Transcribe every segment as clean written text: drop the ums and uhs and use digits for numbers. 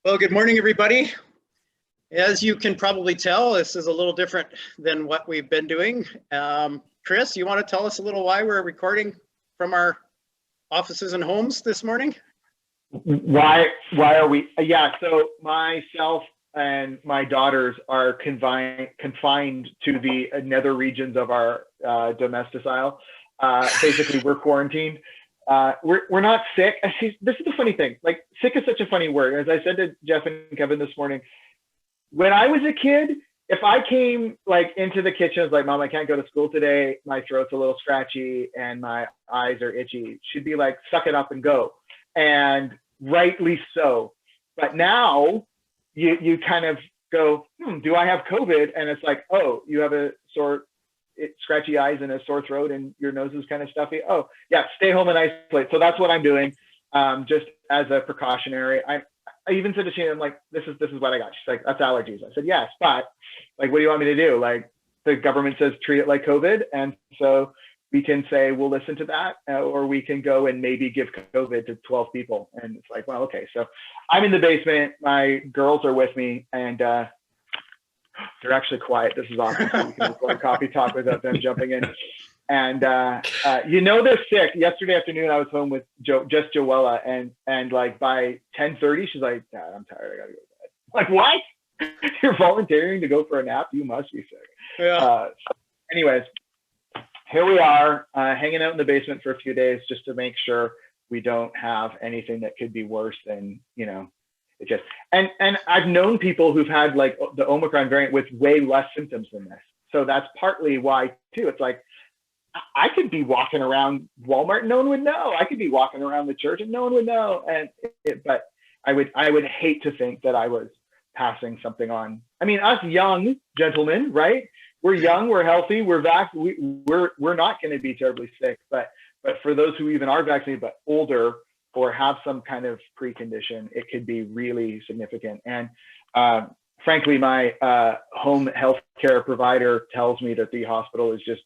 Well, good morning, everybody. As you can probably tell, this is a little different than what we've been doing. Chris, you want to tell us a little why we're recording from our offices and homes this morning? Why are we? Yeah, so myself and my daughters are confined to the nether regions of our domesticile. Basically, we're quarantined. We're not sick. This is the funny thing. Like, sick is such a funny word. As I said to Jeff and Kevin this morning, when I was a kid, if I came like into the kitchen, I was like, Mom, I can't go to school today. My throat's a little scratchy and my eyes are itchy. She'd be like, suck it up and go. And rightly so. But now you kind of go, do I have COVID? And it's like, oh, you have a scratchy eyes and a sore throat and your nose is kind of stuffy. Oh yeah, stay home and isolate. So that's what I'm doing, just as a precautionary. I even said to Sheena, I'm like, this is what I got. She's like, that's allergies. I said, yes, but like, what do you want me to do? Like, the government says treat it like COVID, and so we can say we'll listen to that, or we can go and maybe give COVID to 12 people. And it's like, well, okay. So I'm in the basement. My girls are with me, and they're actually quiet. This is awesome. So we can record coffee talk without them jumping in. And they're sick. Yesterday afternoon, I was home with just Joella, and like by 10:30, she's like, Dad, I'm tired. I gotta go to bed. Like, what? You're volunteering to go for a nap? You must be sick. Yeah. Anyways, here we are, hanging out in the basement for a few days just to make sure we don't have anything that could be worse than, it just, and I've known people who've had like the Omicron variant with way less symptoms than this. So that's partly why too. It's like, I could be walking around Walmart and no one would know. I could be walking around the church and no one would know. But I would hate to think that I was passing something on. I mean, us young gentlemen, right? We're young, we're healthy, we're not going to be terribly sick. But for those who even are vaccinated but older or have some kind of precondition, it could be really significant. And frankly, my home health care provider tells me that the hospital is just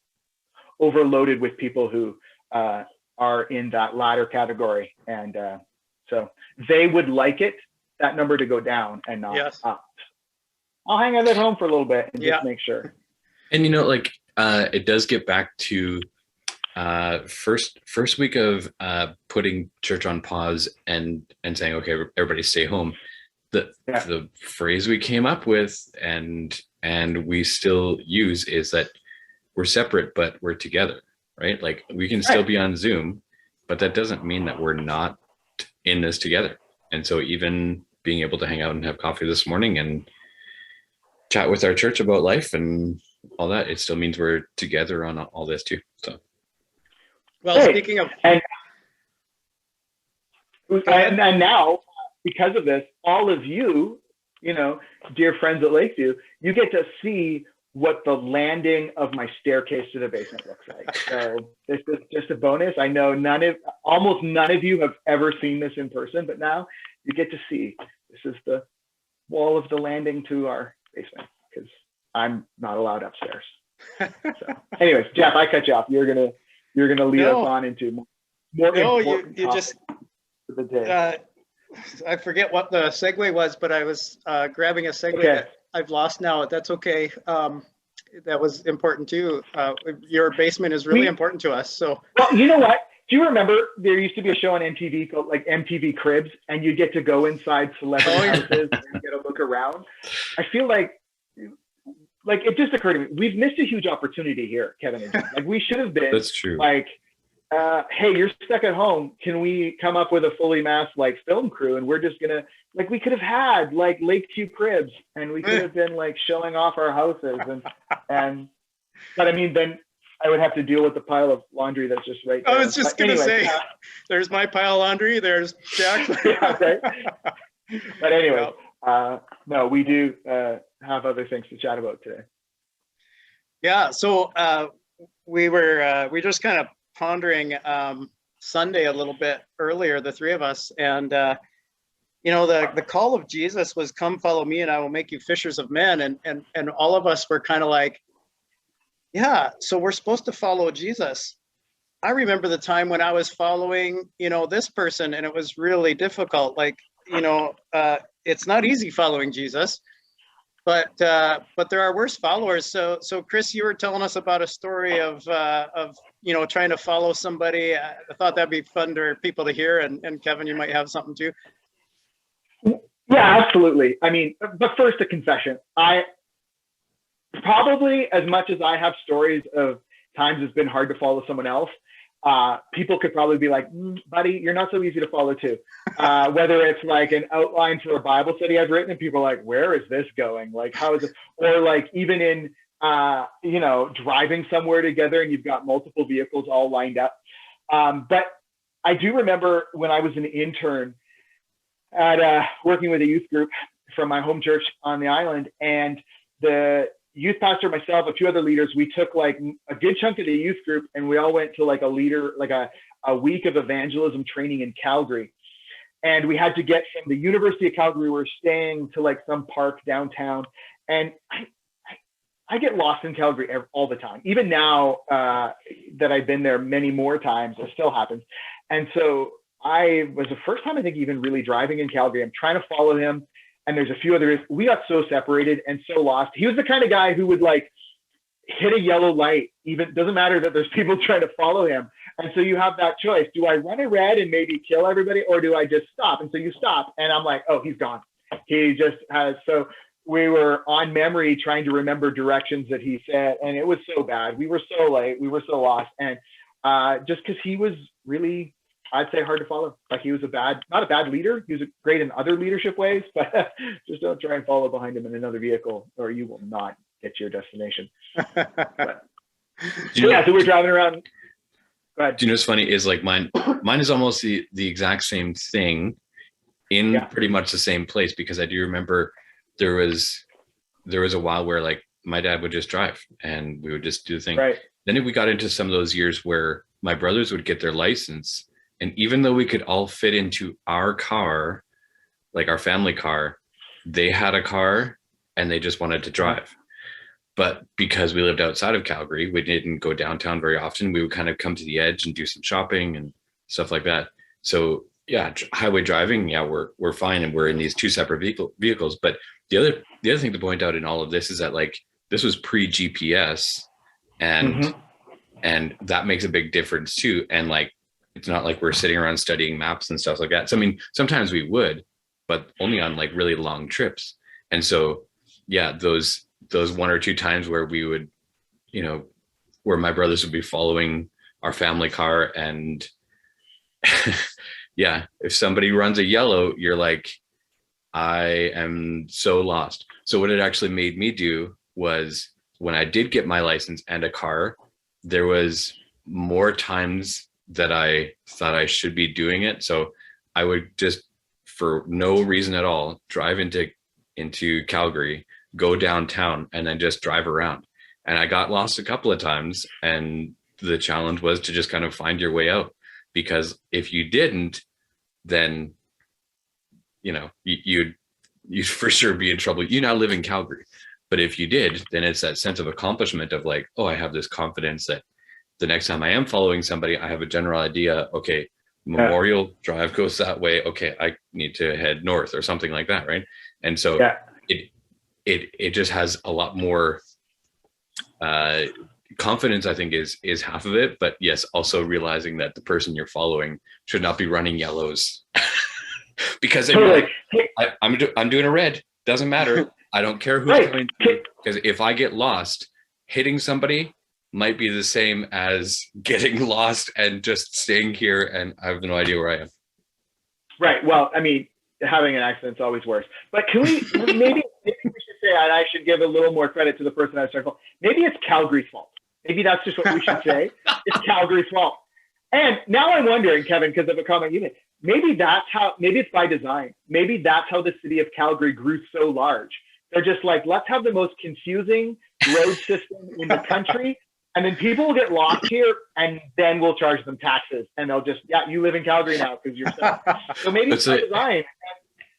overloaded with people who are in that latter category. And so they would like that number to go down and not up. I'll hang out at home for a little bit and just make sure. And it does get back to first week of putting church on pause and saying, okay, everybody stay home. The phrase we came up with and we still use is that we're separate, but we're together, right? Like, we can still be on Zoom, but that doesn't mean that we're not in this together. And so even being able to hang out and have coffee this morning and chat with our church about life and all that, it still means we're together on all this too. So, well, speaking of, and now because of this, all of you, dear friends at Lakeview, you get to see what the landing of my staircase to the basement looks like. So this is just a bonus. I know almost none of you have ever seen this in person, but now you get to see. This is the wall of the landing to our basement, because I'm not allowed upstairs. So, anyways, Jeff, I cut you off. You're gonna lead us on into more important topics of the day. I forget what the segue was, but I was grabbing a segue that I've lost now. That's okay. That was important too. Your basement is really important to us. So, well, you know what? Do you remember there used to be a show on MTV called like MTV Cribs, and you get to go inside celebrity houses and get a look around? I feel like it just occurred to me, we've missed a huge opportunity here, Kevin and Jim. Like, we should have been. That's true. Like, hey, you're stuck at home. Can we come up with a fully masked like film crew? And we're just gonna, like, we could have had like Lakeview Cribs, and we could have been like showing off our houses and but I mean, then I would have to deal with the pile of laundry that's just right there. I was just gonna say, there's my pile of laundry. There's Jack's. Right? But anyway, no, we do have other things to chat about today. Yeah. So we just kind of pondering Sunday a little bit earlier, the three of us, and the call of Jesus was, come follow me and I will make you fishers of men, and all of us were kind of like, yeah, so we're supposed to follow Jesus. I remember the time when I was following this person, and it was really difficult. Like, it's not easy following Jesus, but there are worse followers. So Chris, you were telling us about a story of trying to follow somebody. I thought that'd be fun for people to hear, and Kevin, you might have something too. Yeah, absolutely. I mean, but first a confession. I probably, as much as I have stories of times it's been hard to follow someone else, people could probably be like, buddy, you're not so easy to follow too. Whether it's like an outline for a Bible study I've written and people are like, where is this going? Like, how is it? Or like even in, driving somewhere together and you've got multiple vehicles all lined up. But I do remember when I was an intern at working with a youth group from my home church on the island, and the youth pastor, myself, a few other leaders, we took like a good chunk of the youth group and we all went to like a week of evangelism training in Calgary. And we had to get from the University of Calgary, we were staying to like some park downtown. And I get lost in Calgary all the time. Even now that I've been there many more times, it still happens. And so I was the first time I think even really driving in Calgary. I'm trying to follow him. And there's a few others. We got so separated and so lost. He was the kind of guy who would like hit a yellow light. Even doesn't matter that there's people trying to follow him. And so you have that choice. Do I run a red and maybe kill everybody, or do I just stop? And so you stop. And I'm like, oh, he's gone. He just has. So we were on memory trying to remember directions that he said. And it was so bad. We were so late. We were so lost. And just because he was really, I'd say, hard to follow. Like he was not a bad leader. He was great in other leadership ways, but just don't try and follow behind him in another vehicle or you will not get to your destination. But, so we're driving around. Go ahead. Do you know what's funny is like mine is almost the exact same thing in pretty much the same place, because I do remember there was a while where like my dad would just drive and we would just do the thing. Right. Then we got into some of those years where my brothers would get their license. And even though we could all fit into our car, like our family car, they had a car and they just wanted to drive. But because we lived outside of Calgary, we didn't go downtown very often. We would kind of come to the edge and do some shopping and stuff like that. So yeah, highway driving, yeah, we're fine. And we're in these two separate vehicles. But the other thing to point out in all of this is that like, this was pre-GPS and that makes a big difference too. And like, it's not like we're sitting around studying maps and stuff like that. So, I mean, sometimes we would, but only on like really long trips. And so, yeah, those one or two times where we would, where my brothers would be following our family car and yeah, if somebody runs a yellow, you're like, I am so lost. So what it actually made me do was when I did get my license and a car, there was more times that I thought I should be doing it. So I would just, for no reason at all, drive into Calgary, go downtown, and then just drive around. And I got lost a couple of times. And the challenge was to just kind of find your way out, because if you didn't, then, you'd for sure be in trouble. You now live in Calgary. But if you did, then it's that sense of accomplishment of like, oh, I have this confidence that the next time I am following somebody, I have a general idea. Okay, Memorial Drive goes that way. Okay, I need to head north or something like that, right? And so it just has a lot more confidence, I think, is half of it. But yes, also realizing that the person you're following should not be running yellows because I'm doing a red. Doesn't matter. I don't care who's coming to me, because if I get lost, hitting somebody might be the same as getting lost and just staying here and I have no idea where I am. Right. Well, I mean, having an accident's always worse. But can we maybe we should say, and I should give a little more credit to the person I circled. Maybe it's Calgary's fault. Maybe that's just what we should say. It's Calgary's fault. And now I'm wondering, Kevin, because of a comment you made, maybe it's by design. Maybe that's how the city of Calgary grew so large. They're just like, let's have the most confusing road system in the country. And then people will get lost here, and then we'll charge them taxes, and they'll just, you live in Calgary now because you're stuck. So maybe it's by design.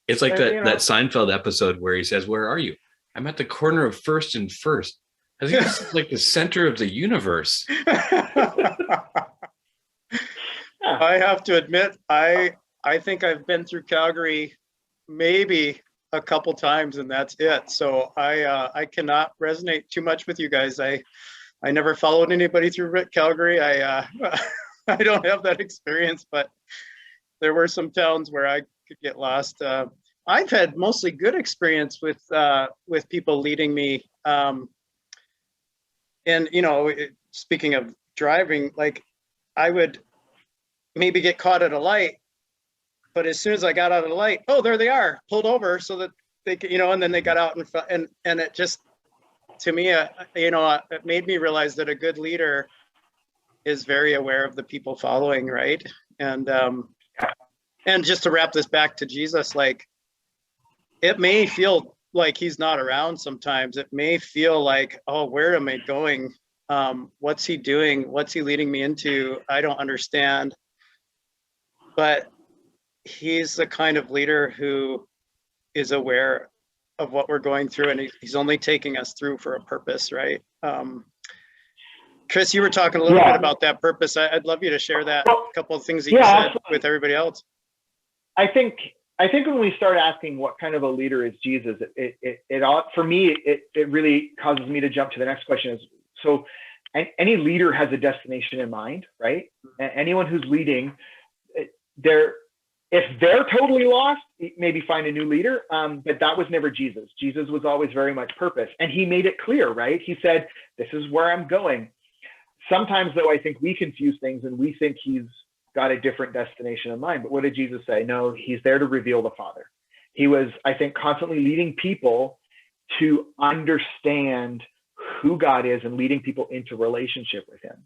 It's like that Seinfeld episode where he says, "Where are you?" I'm at the corner of First and First. I think it's like the center of the universe. I have to admit, I think I've been through Calgary maybe a couple times and that's it. So I cannot resonate too much with you guys. I never followed anybody through Calgary. I I don't have that experience, but there were some towns where I could get lost. I've had mostly good experience with people leading me. And speaking of driving, like I would maybe get caught at a light, but as soon as I got out of the light, oh, there they are, pulled over so that they could, and then they got out and it just, to me, it made me realize that a good leader is very aware of the people following, right? And just to wrap this back to Jesus, like it may feel like he's not around sometimes. It may feel like, oh, where am I going? What's he doing? What's he leading me into? I don't understand. But he's the kind of leader who is aware of what we're going through, and he's only taking us through for a purpose, right? Chris, you were talking a little bit about that purpose. I'd love you to share that couple of things that you said absolutely. with everybody else. I think when we start asking what kind of a leader is Jesus, for me, it really causes me to jump to the next question is, so any leader has a destination in mind, right? Anyone who's leading, if they're totally lost, maybe find a new leader. But that was never Jesus. Jesus was always very much purpose. And he made it clear, right? He said, this is where I'm going. Sometimes though, I think we confuse things and we think he's got a different destination in mind. But what did Jesus say? No, he's there to reveal the Father. He was, I think, constantly leading people to understand who God is and leading people into relationship with him.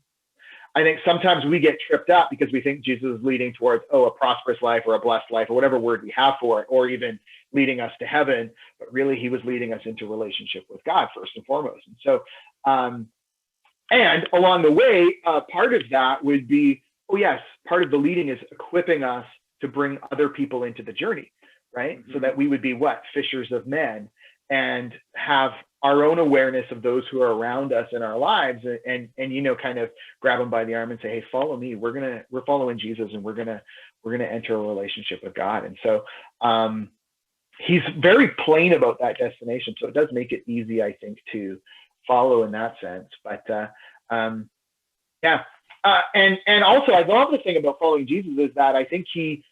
I think sometimes we get tripped up because we think Jesus is leading towards, a prosperous life or a blessed life or whatever word we have for it, or even leading us to heaven. But really, he was leading us into relationship with God first and foremost. And so, and along the way, part of that would be, part of the leading is equipping us to bring other people into the journey, right? Mm-hmm. So that we would be fishers of men, and have our own awareness of those who are around us in our lives, and kind of grab them by the arm and say, hey, follow me. We're following Jesus, and we're gonna enter a relationship with God. And so he's very plain about that destination. So it does make it easy, I think, to follow in that sense. But and also, I love the thing about following Jesus is that I think he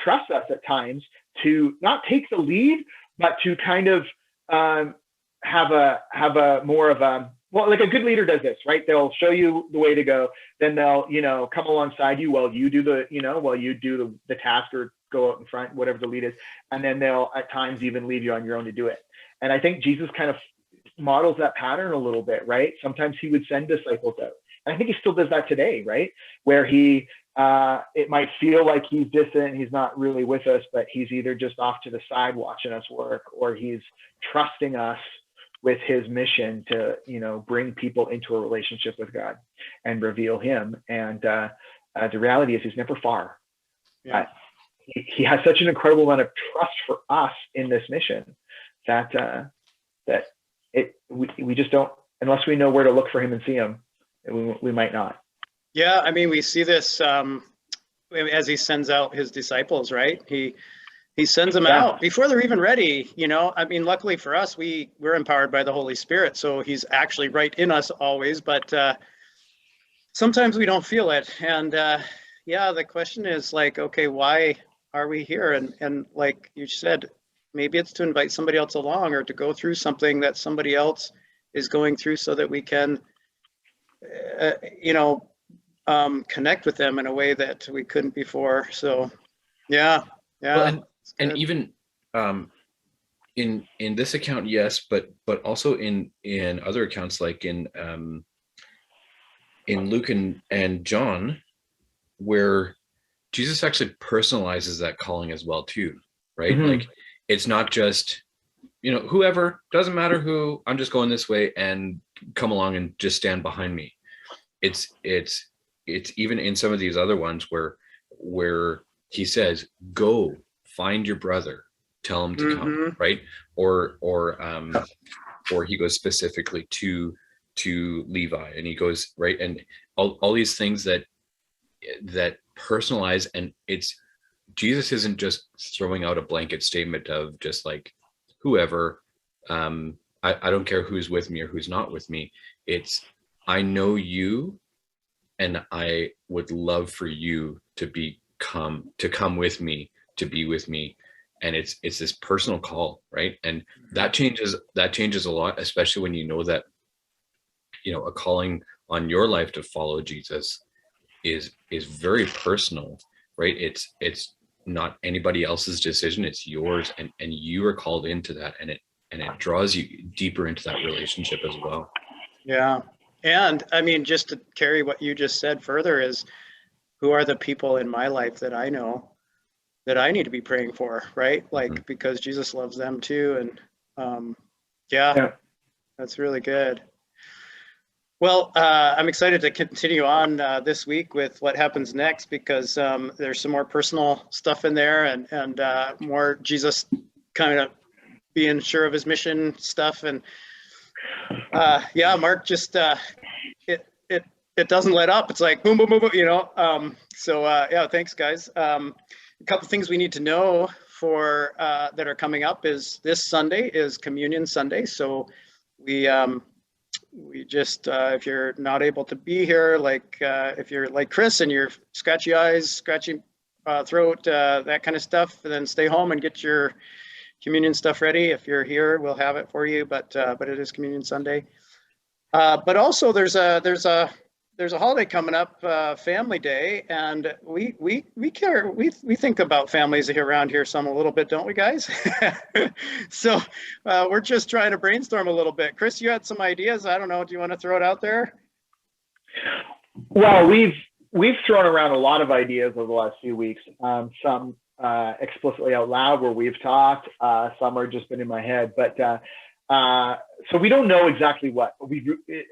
trusts us at times to not take the lead, but to kind of have a more of a, like a good leader does this, right? They'll show you the way to go. Then they'll, come alongside you while you do the task or go out in front, whatever the lead is. And then they'll at times even leave you on your own to do it. And I think Jesus kind of models that pattern a little bit, right? Sometimes he would send disciples out. And I think he still does that today, right? Where he, it might feel like he's distant, he's not really with us, but he's either just off to the side watching us work, or he's trusting us with his mission to, bring people into a relationship with God and reveal him. And the reality is he's never far. Yeah. He has such an incredible amount of trust for us in this mission that we just don't, unless we know where to look for him and see him, we might not. Yeah, I mean, we see this as he sends out his disciples, right? He sends them out before they're even ready. I mean, luckily for us, we're empowered by the Holy Spirit, so he's actually right in us always. But sometimes we don't feel it, and the question is like, okay, why are we here? And like you said, maybe it's to invite somebody else along, or to go through something that somebody else is going through, so that we can, connect with them in a way that we couldn't before. So, yeah. Well, and even in this account, yes, but also in other accounts, like in Luke and John, where Jesus actually personalizes that calling as well too, right? Mm-hmm. Like it's not just whoever, doesn't matter who, I'm just going this way, and come along and just stand behind me. It's even in some of these other ones where he says, go find your brother, tell him to come, right? Or he goes specifically to Levi, and he goes, right, and all these things that personalize, and it's Jesus isn't just throwing out a blanket statement of just like whoever, I don't care who's with me or who's not with me. It's, I know you, and I would love for you to come with me, to be with me. And it's this personal call, right? And that changes a lot, especially when you know that, a calling on your life to follow Jesus is very personal, right? It's not anybody else's decision, it's yours, and you are called into that, and it draws you deeper into that relationship as well. Yeah. And I mean, just to carry what you just said further is, who are the people in my life that I know that I need to be praying for, right? Like, because Jesus loves them too. And yeah, that's really good. Well, I'm excited to continue on this week with what happens next, because there's some more personal stuff in there, and more Jesus kind of being sure of his mission stuff. And yeah, Mark just it doesn't let up. It's like boom, boom, boom, boom, so yeah, thanks guys. A couple things we need to know for that are coming up is this Sunday is Communion Sunday. So we just if you're not able to be here, like if you're like Chris and you're scratchy eyes, scratchy throat, that kind of stuff, then stay home and get your communion stuff ready. If you're here, we'll have it for you, but it is Communion Sunday. But also there's a holiday coming up, Family Day, and we think about families around here some a little bit, don't we, guys? So we're just trying to brainstorm a little bit. Chris, you had some ideas. I don't know. Do you want to throw it out there? Well, we've thrown around a lot of ideas over the last few weeks. Some explicitly out loud where we've talked. Some are just been in my head, but so we don't know exactly what.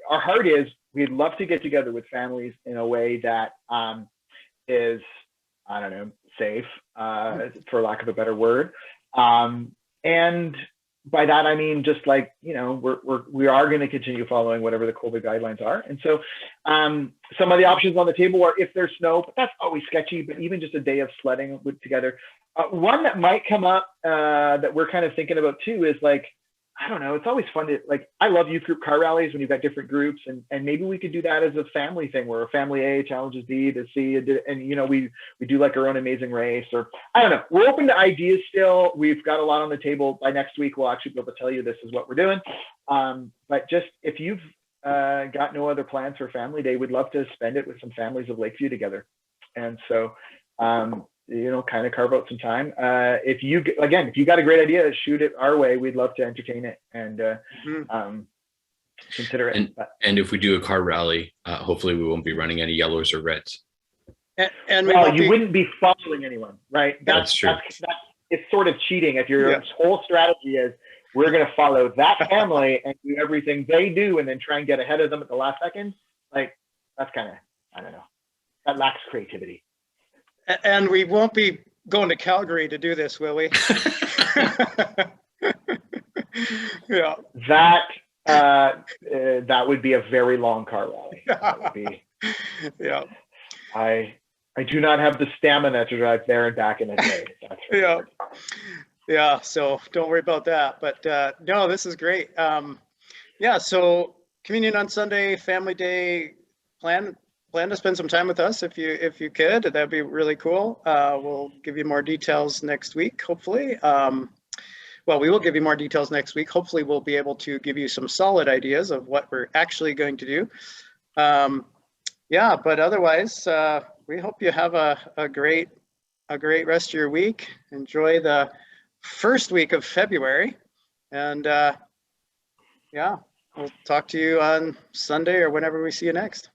Our heart is, we'd love to get together with families in a way that is, I don't know, safe, for lack of a better word. And by that, I mean, just like, we are going to continue following whatever the COVID guidelines are. And so some of the options on the table are if there's snow, but that's always sketchy, but even just a day of sledding together. One that might come up that we're kind of thinking about too is like, I don't know, it's always fun to, like, I love youth group car rallies when you've got different groups, and maybe we could do that as a family thing where family A challenges B to C, and we do like our own amazing race, or I don't know. We're open to ideas still. We've got a lot on the table. By next week, we'll actually be able to tell you this is what we're doing. But just if you've got no other plans for Family Day, we'd love to spend it with some families of Lakeview together. And so kind of carve out some time. If you got a great idea, shoot it our way. We'd love to entertain it and consider it. And if we do a car rally, hopefully we won't be running any yellows or reds. And you wouldn't be following anyone, right? That's true. It's sort of cheating if your whole strategy is we're going to follow that family and do everything they do and then try and get ahead of them at the last second. Like, that's kind of, I don't know, that lacks creativity. And we won't be going to Calgary to do this, will we? Yeah. That would be a very long car rally. That would be. Yeah. I do not have the stamina to drive there and back in a day. That's for sure. Yeah. So don't worry about that. But no, this is great. Yeah. So Communion on Sunday, Family Day, plan to spend some time with us if you could. That'd be really cool. We'll give you more details next week, hopefully. Well, we will give you more details next week. Hopefully we'll be able to give you some solid ideas of what we're actually going to do. Yeah, but otherwise, we hope you have a great rest of your week. Enjoy the first week of February. And yeah, we'll talk to you on Sunday or whenever we see you next.